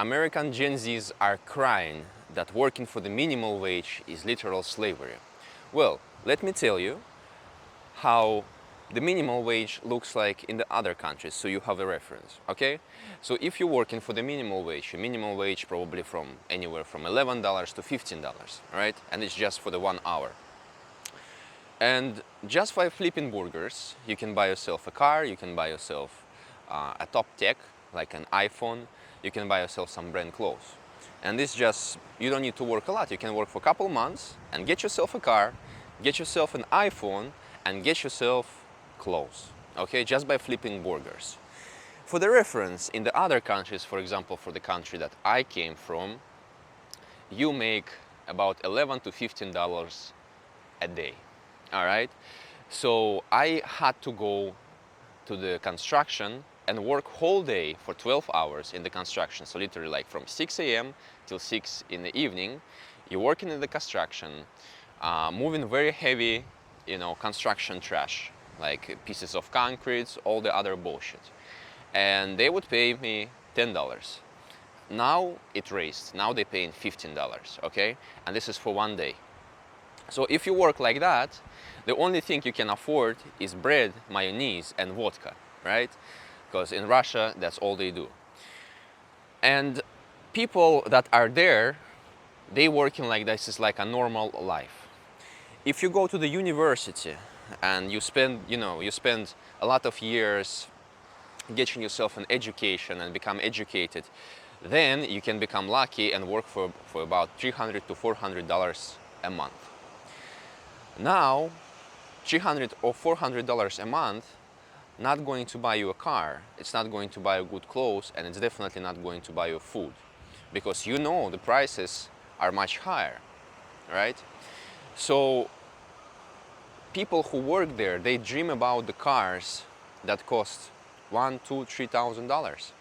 American Gen Zs are crying that working for the minimal wage is literal slavery. Well, let me tell you how the minimal wage looks like in the other countries, so you have a reference, okay? So if you're working for the minimal wage probably from anywhere from $11 to $15, right? And it's just for the 1 hour. And just by flipping burgers, you can buy yourself a car, you can buy yourself a top tech, like an iPhone, you can buy yourself some brand clothes. And this just, you don't need to work a lot. You can work for a couple months and get yourself a car, get yourself an iPhone, and get yourself clothes, okay? Just by flipping burgers. For the reference, in the other countries, for example, for the country that I came from, you make about $11 to $15 a day, all right? So I had to go to the construction and work whole day for 12 hours in the construction. So literally like from 6 a.m. till 6 in the evening, you're working in the construction, moving very heavy, construction trash, like pieces of concrete, all the other bullshit. And they would pay me $10. Now it raised, now they're paying $15, okay? And this is for 1 day. So if you work like that, the only thing you can afford is bread, mayonnaise, and vodka, right? Because in Russia, that's all they do. And people that are there, they working like this is like a normal life. If you go to the university and you spend a lot of years getting yourself an education and become educated, then you can become lucky and work for about $300 to $400 a month. Now, $300 or $400 a month not going to buy you a car, it's not going to buy you good clothes, and it's definitely not going to buy you food, because the prices are much higher, right? So people who work there, they dream about the cars that cost $1,000, $2,000, $3,000.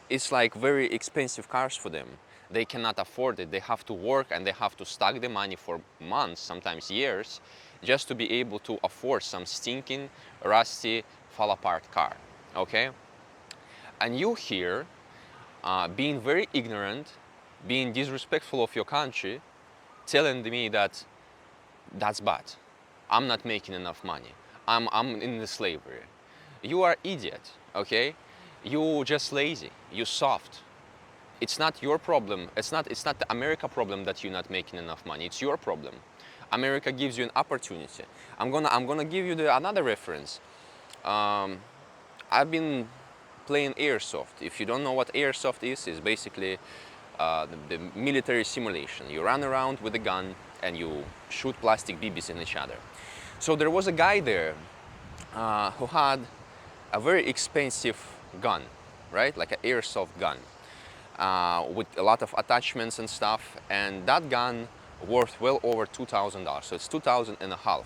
It's like very expensive cars for them. They cannot afford it. They have to work and they have to stack the money for months, sometimes years, just to be able to afford some stinking, rusty, fall apart car, okay? And you here, being very ignorant, being disrespectful of your country, telling me that that's bad. I'm not making enough money. I'm in the slavery. You are idiot, okay? You just lazy, you soft. It's not your problem. It's not the America problem that you're not making enough money. It's your problem. America gives you an opportunity. I'm gonna give you another reference. I've been playing airsoft. If you don't know what airsoft is basically the military simulation. You run around with a gun and you shoot plastic BBs in each other. So there was a guy there who had a very expensive gun, right? Like an airsoft gun with a lot of attachments and stuff. And that gun worth well over $2,000. So it's $2,500.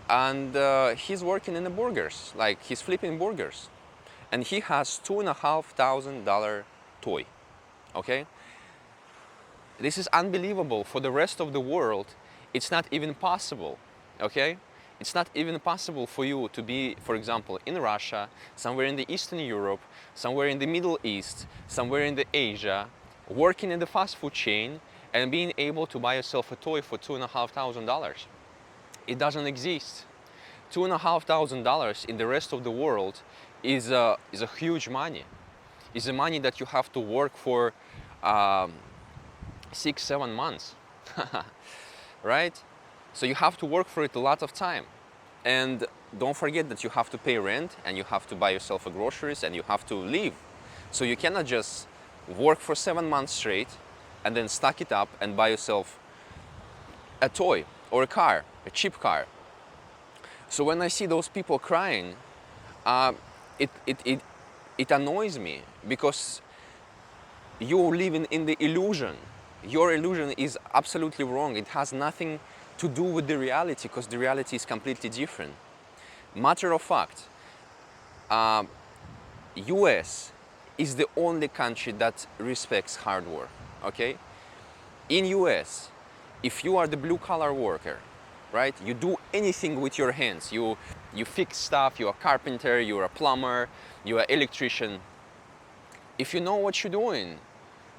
And he's working in the burgers, like he's flipping burgers. And he has $2,500 toy, okay? This is unbelievable. For the rest of the world, it's not even possible, okay? It's not even possible for you to be, for example, in Russia, somewhere in the Eastern Europe, somewhere in the Middle East, somewhere in the Asia, working in the fast food chain and being able to buy yourself a toy for $2,500. It doesn't exist. $2,500 in the rest of the world is a huge money. It's a money that you have to work for 6-7 months, right? So you have to work for it a lot of time. And don't forget that you have to pay rent and you have to buy yourself groceries and you have to live. So you cannot just work for 7 months straight and then stack it up and buy yourself a toy or a car, a cheap car. So when I see those people crying, it annoys me, because you're living in the illusion. Your illusion is absolutely wrong. It has nothing to do with the reality, because the reality is completely different. Matter of fact, US is the only country that respects hard work, okay? In US, if you are the blue-collar worker, right, you do anything with your hands. You fix stuff, you're a carpenter, you're a plumber, you're an electrician. If you know what you're doing,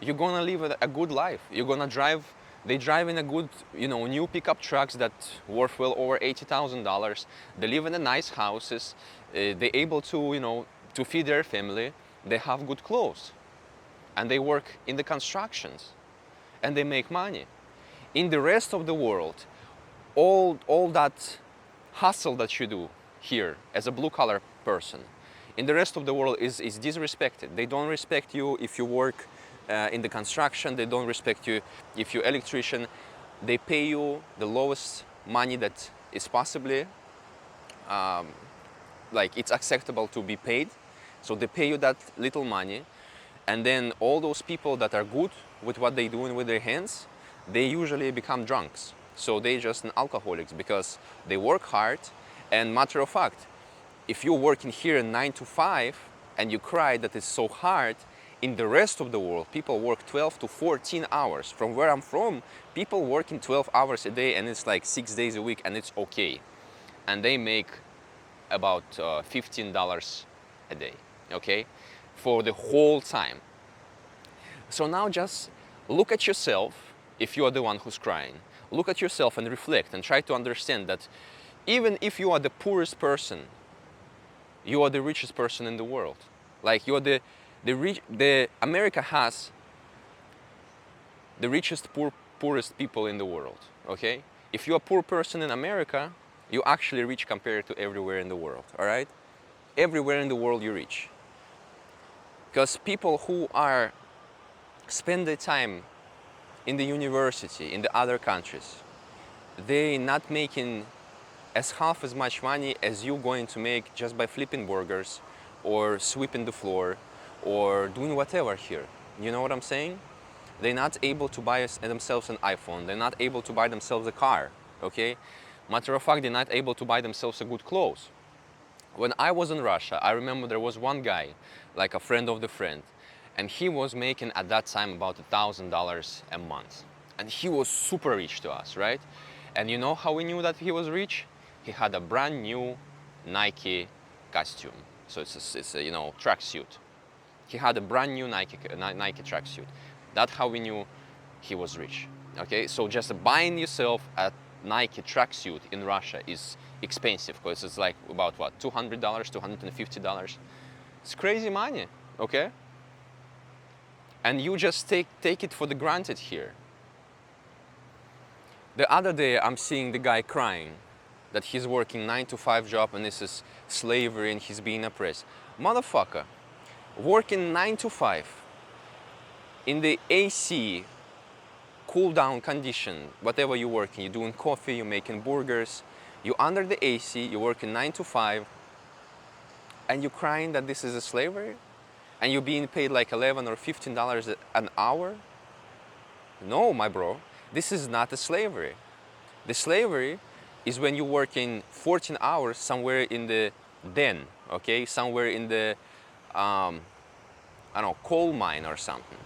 you're gonna live a good life. You're gonna drive. They drive in a good, new pickup trucks that worth well over $80,000. They live in the nice houses. They're able to, to feed their family. They have good clothes, and they work in the constructions, and they make money. In the rest of the world, all that hustle that you do here as a blue collar person, in the rest of the world is disrespected. They don't respect you if you work in the construction. They don't respect you if you're electrician. They pay you the lowest money that is possibly like it's acceptable to be paid. So they pay you that little money, and then all those people that are good with what they're doing with their hands, they usually become drunks. So they just alcoholics because they work hard. And matter of fact, if you're working here 9 to 5 and you cry that it's so hard, in the rest of the world, people work 12 to 14 hours. From where I'm from, people working 12 hours a day, and it's like 6 days a week, and it's okay. And they make about $15 a day, okay? For the whole time. So now just look at yourself, if you are the one who's crying. Look at yourself and reflect and try to understand that even if you are the poorest person, you are the richest person in the world. Like you are America has the richest poorest people in the world, okay? If you're a poor person in America, you're actually rich compared to everywhere in the world, all right? Everywhere in the world you're rich. Because people who spend their time in the university, in the other countries, they're not making half as much money as you're going to make just by flipping burgers or sweeping the floor or doing whatever here. You know what I'm saying? They're not able to buy themselves an iPhone. They're not able to buy themselves a car, okay? Matter of fact, they're not able to buy themselves a good clothes. When I was in Russia, I remember there was one guy, like a friend of the friend, and he was making at that time about $1,000 a month. And he was super rich to us, right? And you know how we knew that he was rich? He had a brand new Nike costume. So it's a tracksuit. He had a brand new Nike tracksuit. That's how we knew he was rich. Okay, so just buying yourself a Nike tracksuit in Russia is expensive because it's like about what, $200, $250. It's crazy money, okay? And you just take it for the granted here. The other day I'm seeing the guy crying that he's working 9 to 5 job and this is slavery and he's being oppressed. Motherfucker, working 9 to 5 in the AC, cool down condition, whatever you're working, you're doing coffee, you're making burgers, you're under the AC, you're working 9 to 5, and you're crying that this is a slavery? And you're being paid like $11 or $15 an hour? No, my bro, this is not a slavery. The slavery is when you're working 14 hours somewhere in the den, okay? Somewhere in the, coal mine or something.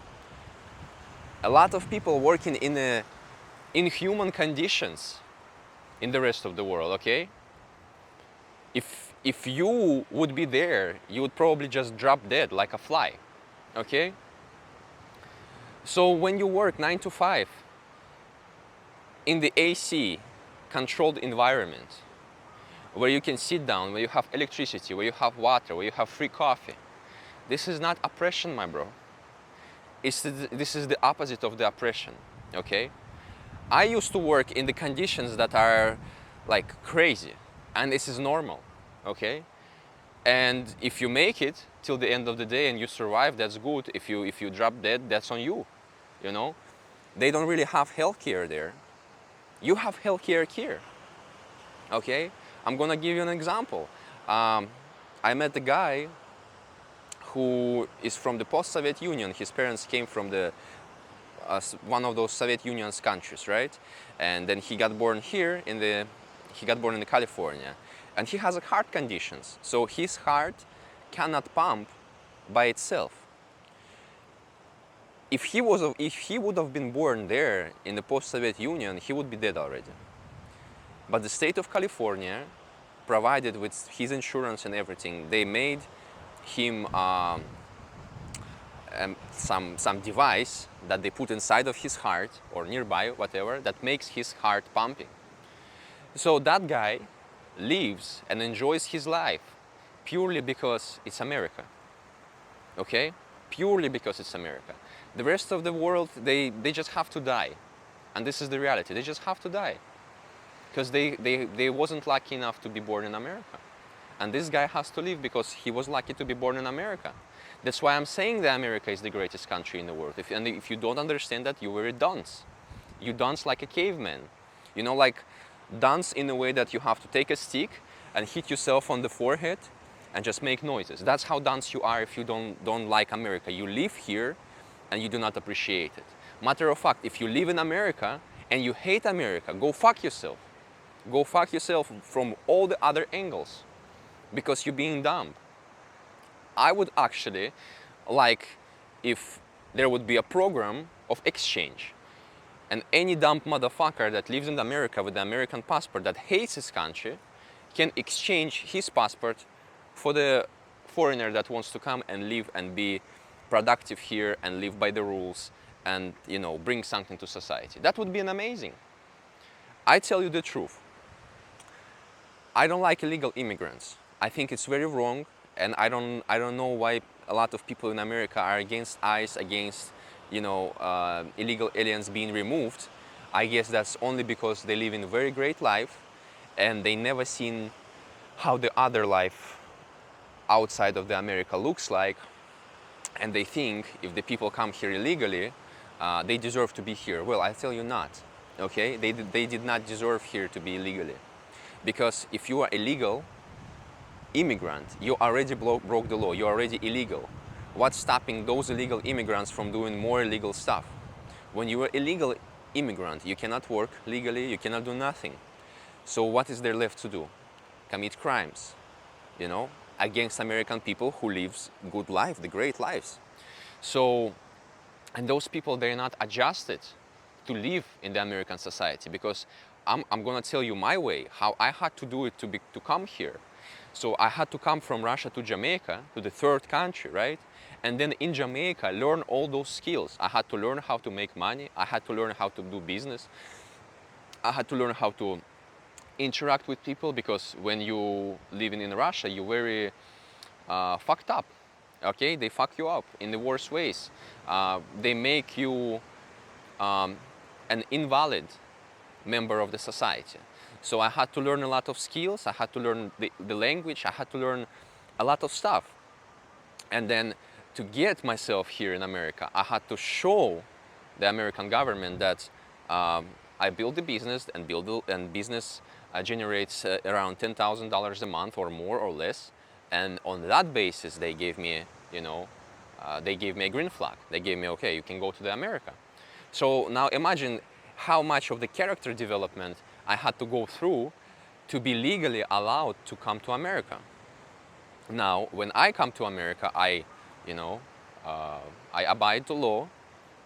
A lot of people working in inhuman conditions in the rest of the world, okay? If you would be there, you would probably just drop dead like a fly, okay? So when you work 9 to 5 in the AC controlled environment, where you can sit down, where you have electricity, where you have water, where you have free coffee, this is not oppression, my bro. This is the opposite of the oppression, okay? I used to work in the conditions that are like crazy, and this is normal, okay? And if you make it till the end of the day and you survive, that's good. If you drop dead, that's on you, you know? They don't really have healthcare there. You have healthcare here, okay? I'm gonna give you an example. I met a guy who is from the post-Soviet Union. His parents came from one of those Soviet Union's countries, right? And then he got born here he got born in California, and he has a heart conditions. So his heart cannot pump by itself. If he would have been born there in the post-Soviet Union, he would be dead already. But the state of California provided with his insurance and everything, they made him some device that they put inside of his heart or nearby, whatever, that makes his heart pumping. So that guy lives and enjoys his life purely because it's America. Okay? Purely because it's America. The rest of the world, they just have to die. And this is the reality. They just have to die. Because they wasn't lucky enough to be born in America. And this guy has to live because he was lucky to be born in America. That's why I'm saying that America is the greatest country in the world. And if you don't understand that, you were a dunce. You dance like a caveman. You know, like dance in a way that you have to take a stick and hit yourself on the forehead and just make noises. That's how dunce you are if you don't like America. You live here and you do not appreciate it. Matter of fact, if you live in America and you hate America, go fuck yourself. Go fuck yourself from all the other angles because you're being dumb. I would actually like if there would be a program of exchange and any dumb motherfucker that lives in America with the American passport that hates his country can exchange his passport for the foreigner that wants to come and live and be productive here and live by the rules and, you know, bring something to society. That would be an amazing. I tell you the truth. I don't like illegal immigrants. I think it's very wrong, and I don't know why a lot of people in America are against ICE, against, you know, illegal aliens being removed. I guess that's only because they live in a very great life and they never seen how the other life outside of the America looks like, and they think if the people come here illegally, they deserve to be here. Well, I tell you not. Okay, they did not deserve here to be illegally, because if you are illegal immigrant, you already broke the law. You're already illegal. What's stopping those illegal immigrants from doing more illegal stuff? When you are illegal immigrant, you cannot work legally. You cannot do nothing. So what is there left to do? Commit crimes, you know, against American people who lives good life, the great lives. So, and those people, they're not adjusted to live in the American society, because I'm gonna tell you my way, how I had to do it to come here. So I had to come from Russia to Jamaica, to the third country, right? And then in Jamaica, learn all those skills. I had to learn how to make money. I had to learn how to do business. I had to learn how to interact with people, because when you living in Russia, you're very fucked up. Okay, they fuck you up in the worst ways. They make you an invalid member of the society. So I had to learn a lot of skills. I had to learn the language. I had to learn a lot of stuff. And then to get myself here in America, I had to show the American government that I built the business, and business generates around $10,000 a month or more or less. And on that basis, they gave me, you know, they gave me a green flag. They gave me, okay, you can go to the America. So now imagine how much of the character development I had to go through to be legally allowed to come to America. Now, when I come to America, I abide the law,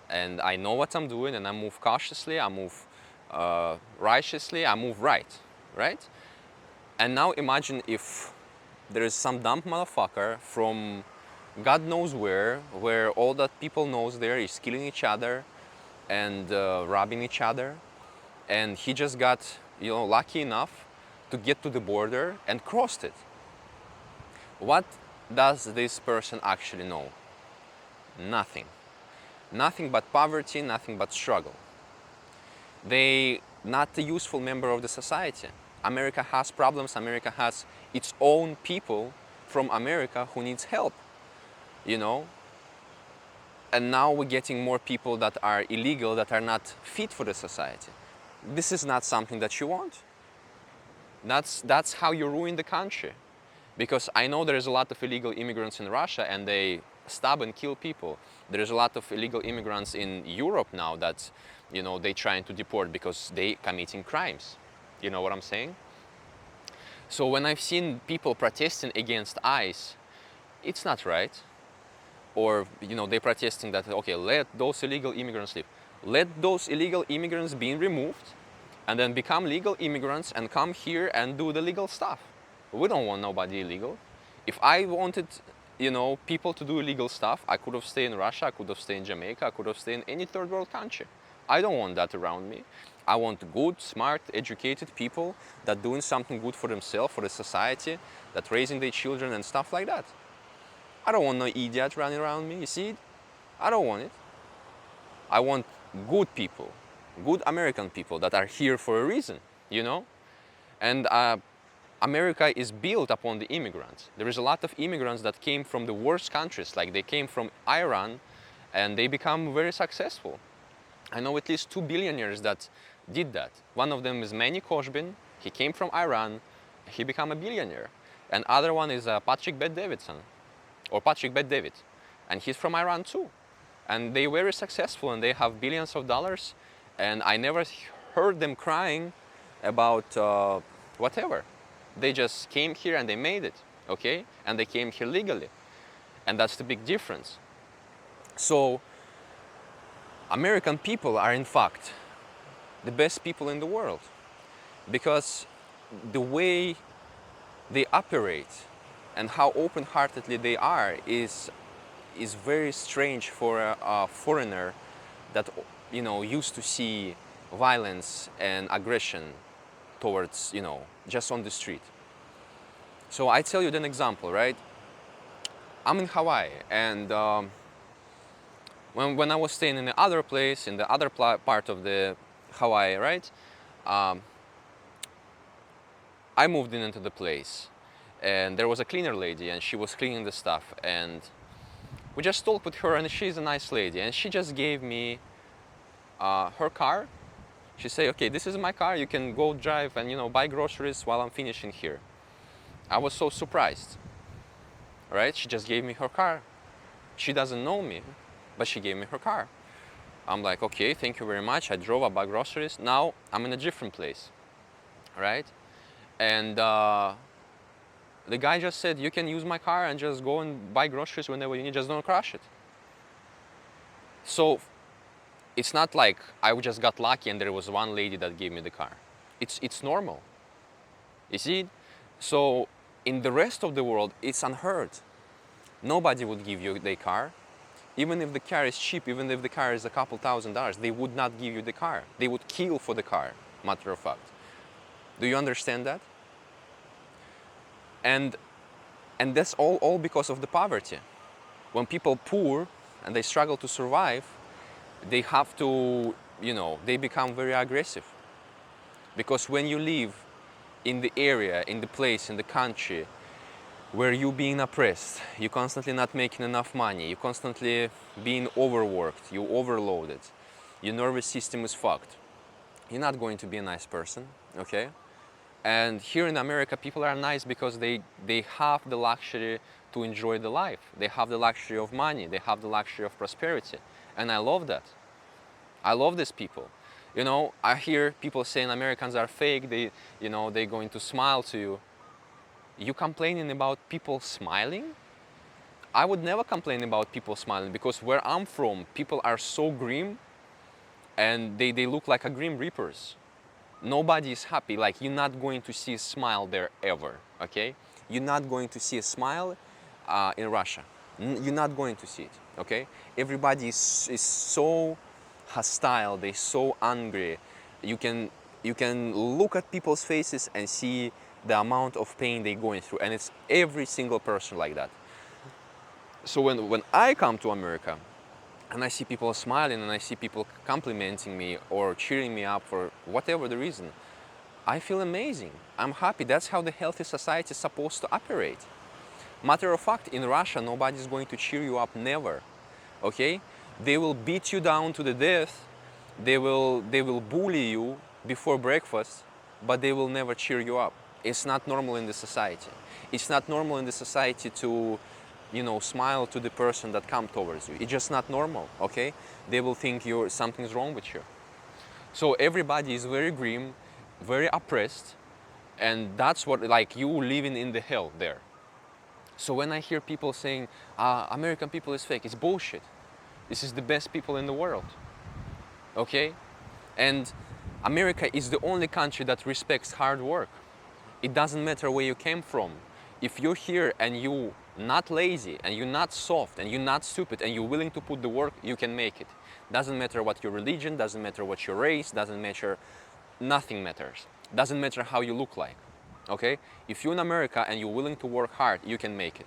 and I know what I'm doing, and I move cautiously, I move righteously, I move right? And now imagine if there is some dumb motherfucker from God knows where all that people knows there is killing each other and robbing each other, and he just got, you know, lucky enough to get to the border and crossed it. What does this person actually know? Nothing. Nothing but poverty, nothing but struggle. They not a useful member of the society. America has problems. America has its own people from America who needs help, you know. And now we're getting more people that are illegal, that are not fit for the society. This is not something that you want. That's how you ruin the country. Because I know there is a lot of illegal immigrants in Russia, and they stab and kill people. There is a lot of illegal immigrants in Europe now that, you know, they trying to deport because they committing crimes. You know what I'm saying? So when I've seen people protesting against ICE, it's not right. Or, you know, they're protesting that, okay, let those illegal immigrants live. Let those illegal immigrants be removed and then become legal immigrants and come here and do the legal stuff. We don't want nobody illegal. If I wanted people to do illegal stuff. I could have stayed in Russia, I could have stayed in Jamaica, I could have stayed in any third world country. I don't want that around me. I want good, smart, educated people that doing something good for themselves, for the society, that raising their children and stuff like that. I don't want no idiot running around me, you see it? I don't want it. I want good people, good American people that are here for a reason, you know? And America is built upon the immigrants. There is a lot of immigrants that came from the worst countries, like they came from Iran and they become very successful. I know at least 2 billionaires that did that. One of them is Manny Koshbin. He came from Iran. He became a billionaire. And other one is Patrick Bet-Davidson, or Patrick Bet-David. And he's from Iran too. And they were very successful and they have billions of dollars. And I never heard them crying about whatever. They just came here and they made it, okay? And they came here legally. And that's the big difference. So American people are in fact the best people in the world, because the way they operate and how open-heartedly they are is very strange for a foreigner that used to see violence and aggression towards just on the street. So I tell you an example, right? I'm in Hawaii, and when I was staying in the other place, in the other part of the Hawaii, right? I moved into the place, and there was a cleaner lady, and she was cleaning the stuff, and we just talked with her, and she's a nice lady, and she just gave me her car. She said, okay, this is my car, you can go drive and buy groceries while I'm finishing here. I was so surprised, right? She just gave me her car. She doesn't know me, but she gave me her car. I'm like, okay, thank you very much. I drove, I bought groceries. Now I'm in a different place, right? And the guy just said, you can use my car and just go and buy groceries whenever you need, just don't crash it. So it's not like I just got lucky and there was one lady that gave me the car. It's normal, you see? So in the rest of the world, it's unheard. Nobody would give you their car. Even if the car is cheap, even if the car is a couple $1,000s, they would not give you the car. They would kill for the car, matter of fact. Do you understand that? And that's all because of the poverty. When people poor and they struggle to survive, they have to, they become very aggressive. Because when you live in the area, in the place, in the country where you're being oppressed, you're constantly not making enough money, you're constantly being overworked, you're overloaded, your nervous system is fucked, you're not going to be a nice person, okay? And here in America, people are nice because they have the luxury to enjoy the life. They have the luxury of money, they have the luxury of prosperity. And I love that. I love these people. I hear people saying Americans are fake, they're going to smile to you. You complaining about people smiling? I would never complain about people smiling, because where I'm from, people are so grim and they look like a grim reapers. Nobody is happy. Like, you're not going to see a smile there ever, okay? You're not going to see a smile in Russia. You're not going to see it, okay? Everybody is so hostile, they're so angry. You can look at people's faces and see the amount of pain they're going through, and it's every single person like that. So when I come to America and I see people smiling and I see people complimenting me or cheering me up for whatever the reason, I feel amazing. I'm happy. That's how the healthy society is supposed to operate. Matter of fact, in Russia, nobody's going to cheer you up, never, okay? They will beat you down to the death, they will bully you before breakfast, but they will never cheer you up. It's not normal in the society. It's not normal in the society to, smile to the person that comes towards you. It's just not normal, okay? They will think something's wrong with you. So everybody is very grim, very oppressed, and that's what, like, you living in the hell there. So when I hear people saying, American people is fake, it's bullshit. This is the best people in the world, okay? And America is the only country that respects hard work. It doesn't matter where you came from. If you're here and you not lazy, and you're not soft, and you're not stupid, and you're willing to put the work, you can make it. Doesn't matter what your religion, doesn't matter what your race, doesn't matter, nothing matters. Doesn't matter how you look like, okay? If you're in America and you're willing to work hard, you can make it.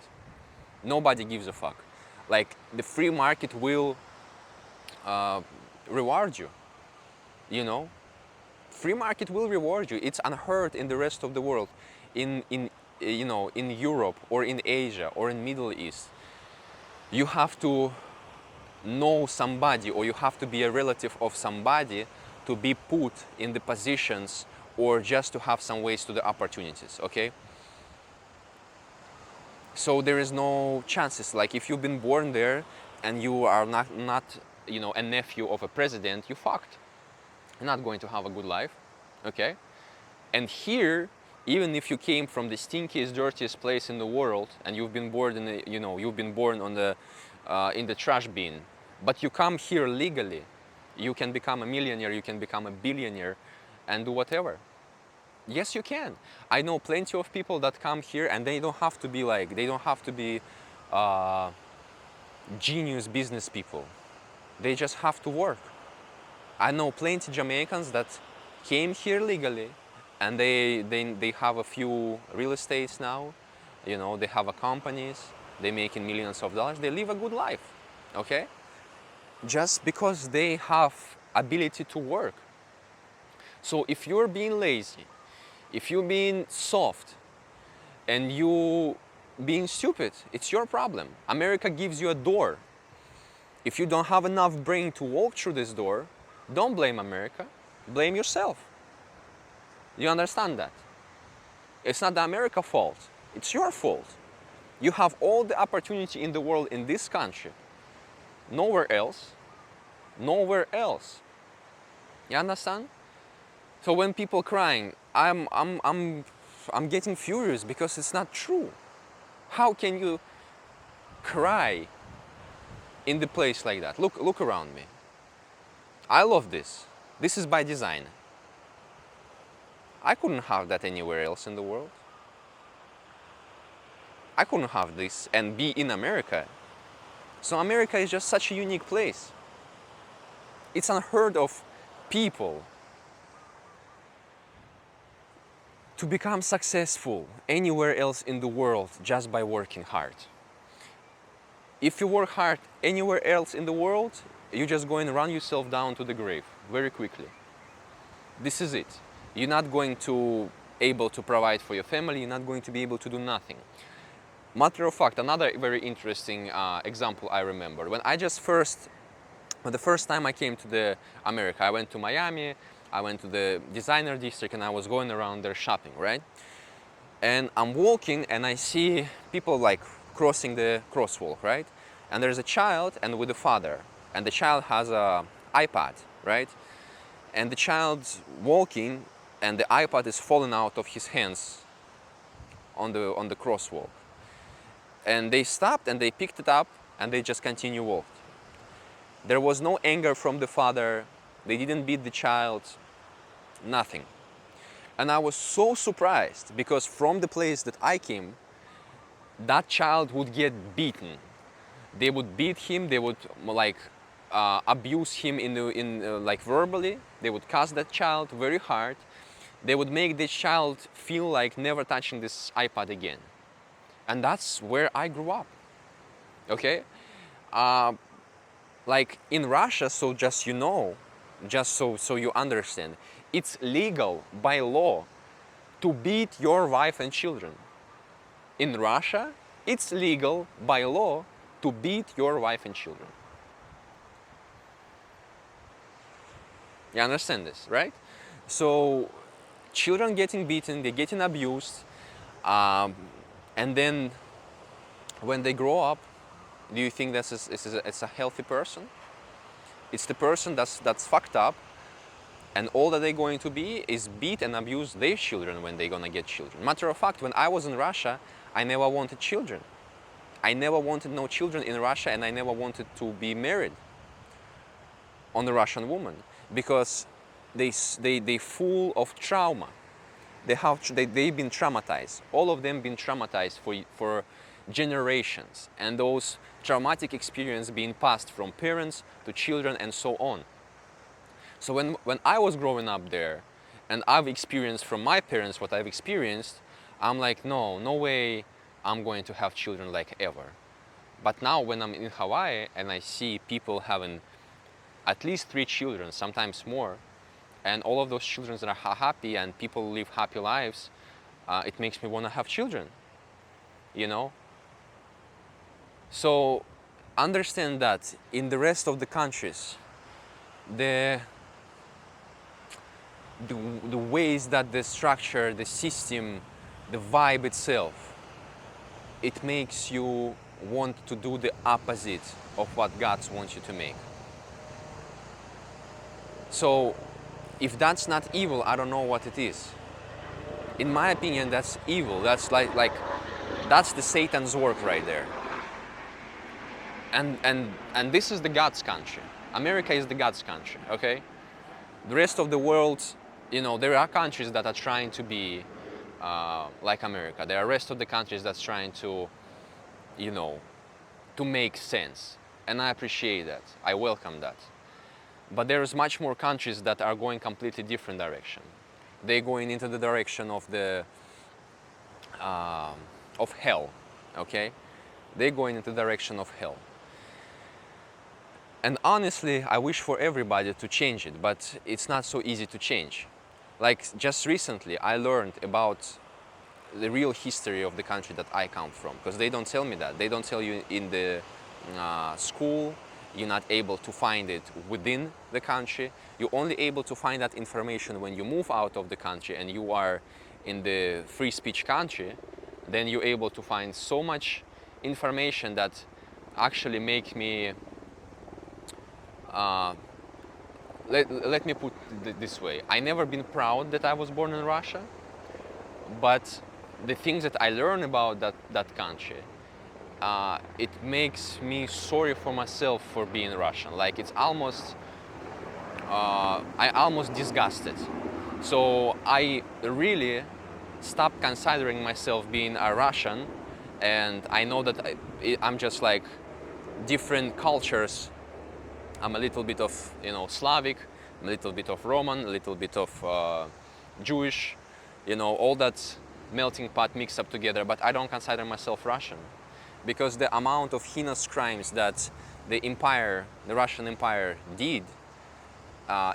Nobody gives a fuck. Like, the free market will reward you, you know? Free market will reward you. It's unheard in the rest of the world. In you know, in Europe or in Asia or in Middle East, you have to know somebody or you have to be a relative of somebody to be put in the positions or just to have some ways to the opportunities, okay? So there is no chances. Like, if you've been born there and you are not you know, a nephew of a president, you fucked. You're not going to have a good life, okay? And here, even if you came from the stinkiest, dirtiest place in the world, and you've been born in the, you know, you've been born on the in the trash bin, but you come here legally, you can become a millionaire, you can become a billionaire, and do whatever. Yes, you can. I know plenty of people that come here, and they don't have to be like, they don't have to be genius business people. They just have to work. I know plenty Jamaicans that came here legally, and they have a few real estates now, you know, they have a companies, they making millions of dollars, they live a good life, okay? Just because they have ability to work. So if you're being lazy, if you're being soft, and you being stupid, it's your problem. America gives you a door. If you don't have enough brain to walk through this door, don't blame America, blame yourself. You understand that? It's not the America's fault, it's your fault. You have all the opportunity in the world in this country. Nowhere else. Nowhere else. You understand? So when people crying, I'm getting furious because it's not true. How can you cry in the place like that? Look around me. I love this. This is by design. I couldn't have that anywhere else in the world. I couldn't have this and be in America. So America is just such a unique place. It's unheard of people to become successful anywhere else in the world just by working hard. If you work hard anywhere else in the world, you're just going to run yourself down to the grave very quickly. This is it. You're not going to be able to provide for your family, you're not going to be able to do nothing. Matter of fact, another very interesting example I remember. When the first time I came to the America, I went to Miami, I went to the designer district, and I was going around there shopping, right? And I'm walking and I see people like crossing the crosswalk, right? And there's a child and with a father, and the child has a iPad, right? And the child's walking and the iPad is falling out of his hands on the crosswalk. And they stopped and they picked it up and they just continue walking. There was no anger from the father, they didn't beat the child, nothing. And I was so surprised because from the place that I came, that child would get beaten. They would beat him, they would like abuse him like verbally, they would cuss that child very hard, they would make this child feel like never touching this iPad again. And that's where I grew up, okay? Like in Russia, so just you know, just so you understand, it's legal by law to beat your wife and children. In Russia, it's legal by law to beat your wife and children. You understand this, right? So children getting beaten, they're getting abused, and then when they grow up, do you think it's a healthy person? It's the person that's fucked up, and all that they're going to be is beat and abuse their children when they're gonna get children. Matter of fact, when I was in Russia, I never wanted children. I never wanted no children in Russia, and I never wanted to be married on a Russian woman because they full of trauma. They've been traumatized. All of them been traumatized for generations, and those traumatic experiences being passed from parents to children and so on. So when I was growing up there, and I've experienced from my parents what I've experienced, I'm like, no, no way I'm going to have children like ever. But now when I'm in Hawaii and I see people having at least 3 children, sometimes more, and all of those children are happy and people live happy lives, it makes me want to have children, you know? So understand that in the rest of the countries, the, the ways that the structure, the system, the vibe itself, it makes you want to do the opposite of what God wants you to make. So if that's not evil, I don't know what it is. In my opinion, that's evil. That's like that's the Satan's work right there. And this is the God's country. America is the God's country, okay? The rest of the world, you know, there are countries that are trying to be like America. There are rest of the countries that's trying to, you know, to make sense. And I appreciate that. I welcome that. But there's much more countries that are going completely different direction. They're going into the direction of the of hell, okay? They're going into the direction of hell. And honestly, I wish for everybody to change it, but it's not so easy to change. Like just recently, I learned about the real history of the country that I come from, because they don't tell me that. They don't tell you in the school. You're not able to find it within the country. You're only able to find that information when you move out of the country and you are in the free speech country. Then you're able to find so much information that actually make me let me put it this way. I never been proud that I was born in Russia, but the things that I learn about that country, it makes me sorry for myself for being Russian. Like it's almost, I almost disgusted. So I really stopped considering myself being a Russian, and I know that I'm just like different cultures. I'm a little bit of, you know, Slavic, a little bit of Roman, a little bit of Jewish, you know, all that melting pot mixed up together, but I don't consider myself Russian. Because the amount of heinous crimes that the empire, the Russian Empire did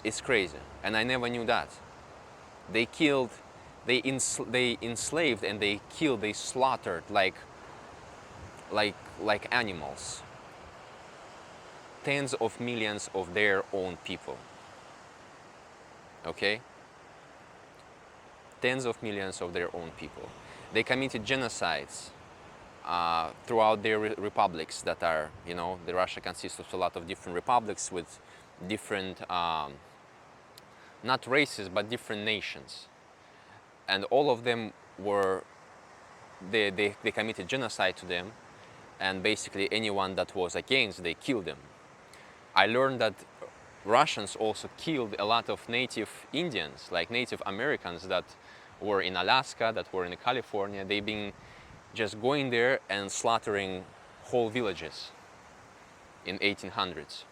is crazy. And I never knew that. They killed, they enslaved and they killed, they slaughtered like animals. Tens of millions of their own people. Okay? Tens of millions of their own people. They committed genocides throughout their republics that are, you know, the Russia consists of a lot of different republics with different, not races, but different nations. And all of them were, they committed genocide to them, and basically anyone that was against, they killed them. I learned that Russians also killed a lot of native Indians, like Native Americans that were in Alaska, that were in California. They've been just going there and slaughtering whole villages in 1800s.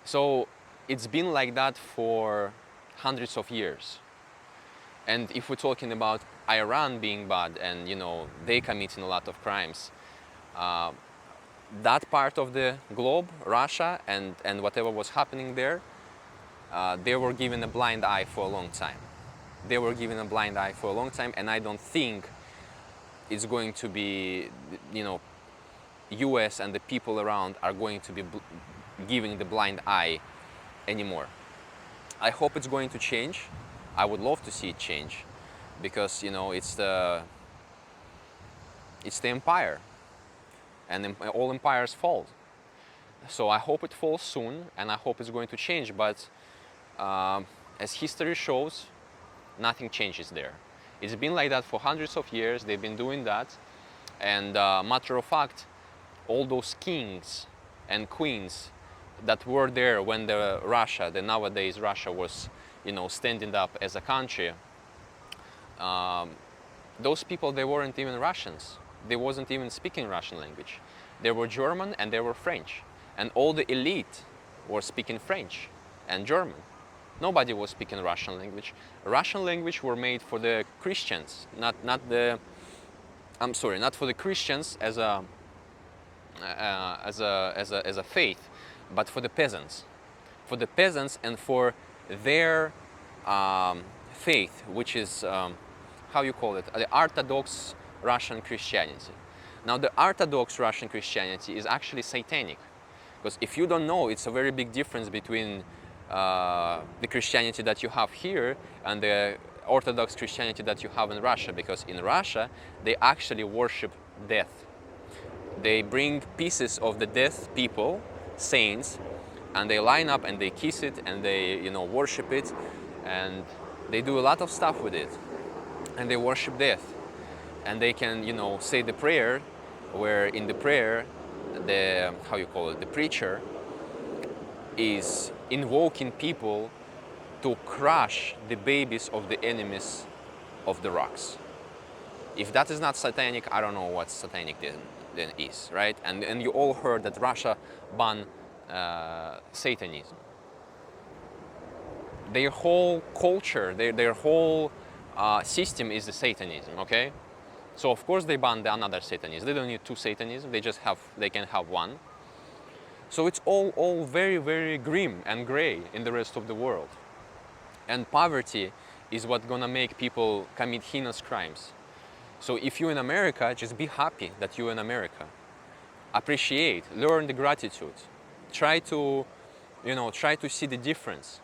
So it's been like that for hundreds of years. And if we're talking about Iran being bad and, you know, they committing a lot of crimes, that part of the globe, Russia and whatever was happening there, they were given a blind eye for a long time. They were given a blind eye for a long time, and I don't think it's going to be, you know, US and the people around are going to be giving the blind eye anymore. I hope it's going to change. I would love to see it change, because, you know, it's the empire, and all empires fall. So I hope it falls soon, and I hope it's going to change. But as history shows, nothing changes there. It's been like that for hundreds of years. They've been doing that, and matter of fact, all those kings and queens that were there when the nowadays Russia was, you know, standing up as a country, those people, they weren't even Russians. they wasn't even speaking Russian language. They were German and they were French. And all the elite were speaking French and German. Nobody was speaking Russian language. Russian language were made for the Christians, not for the Christians as a faith, but for the peasants. For the peasants and for their faith, which is, how you call it, the Orthodox Russian Christianity. Now, the Orthodox Russian Christianity is actually satanic, because if you don't know, it's a very big difference between the Christianity that you have here and the Orthodox Christianity that you have in Russia, because in Russia they actually worship death. They bring pieces of the dead people, saints, and they line up and they kiss it and they, worship it, and they do a lot of stuff with it, and they worship death, and they can, say the prayer, where in the prayer, the preacher is invoking people to crush the babies of the enemies of the rocks. If that is not satanic, I don't know what satanic then is, right? And you all heard that Russia banned Satanism. Their whole culture, their whole system is the Satanism, okay? So of course they banned another Satanism. They don't need two Satanism, they can have one. So it's all very, very grim and gray in the rest of the world. And poverty is what's gonna make people commit heinous crimes. So if you're in America, just be happy that you're in America. Appreciate, learn the gratitude. Try to see the difference.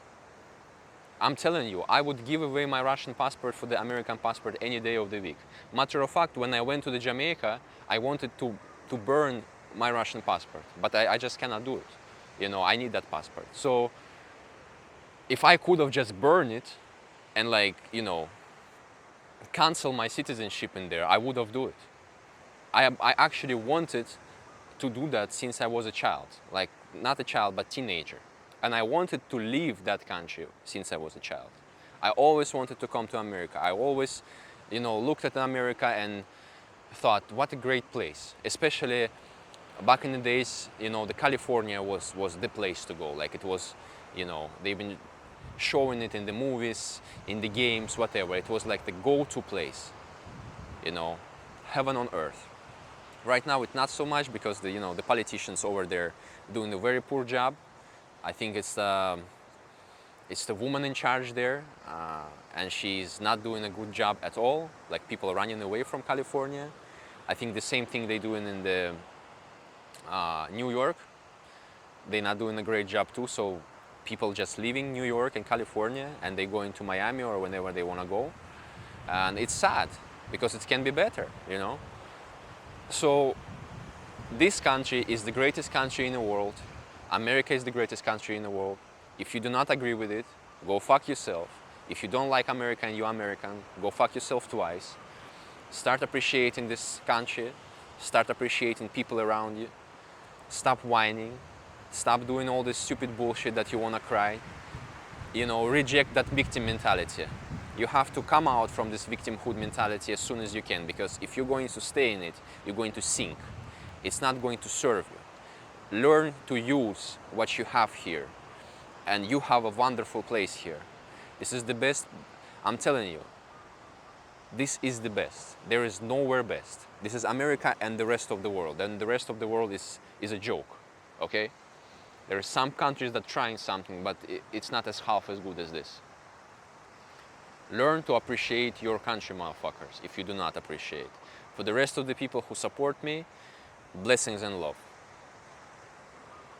I'm telling you, I would give away my Russian passport for the American passport any day of the week. Matter of fact, when I went to the Jamaica, I wanted to burn my Russian passport, but I just cannot do it. I need that passport. So if I could have just burned it and cancel my citizenship in there, I would have do it. I actually wanted to do that since I was a child, not a child, but teenager. And I wanted to leave that country since I was a child. I always wanted to come to America. I always, looked at America and thought, what a great place. Especially back in the days, the California was the place to go. It was, they've been showing it in the movies, in the games, whatever. It was like the go-to place, heaven on earth. Right now, it's not so much because the politicians over there doing a very poor job. I think it's the woman in charge there, and she's not doing a good job at all. People are running away from California. I think the same thing they're doing in the New York. They're not doing a great job too. So people just leaving New York and California and they going to Miami or whenever they want to go, and it's sad because it can be better, So this country is the greatest country in the world. America is the greatest country in the world. If you do not agree with it, go fuck yourself. If you don't like America and you're American, go fuck yourself twice. Start appreciating this country. Start appreciating people around you. Stop whining. Stop doing all this stupid bullshit that you want to cry. Reject that victim mentality. You have to come out from this victimhood mentality as soon as you can, because if you're going to stay in it, you're going to sink. It's not going to serve you. Learn to use what you have here, and you have a wonderful place here. This is the best. I'm telling you, this is the best. There is nowhere best. This is America and the rest of the world, and the rest of the world is a joke, okay? There are some countries that are trying something, but it's not as half as good as this. Learn to appreciate your country, motherfuckers, if you do not appreciate. For the rest of the people who support me, blessings and love.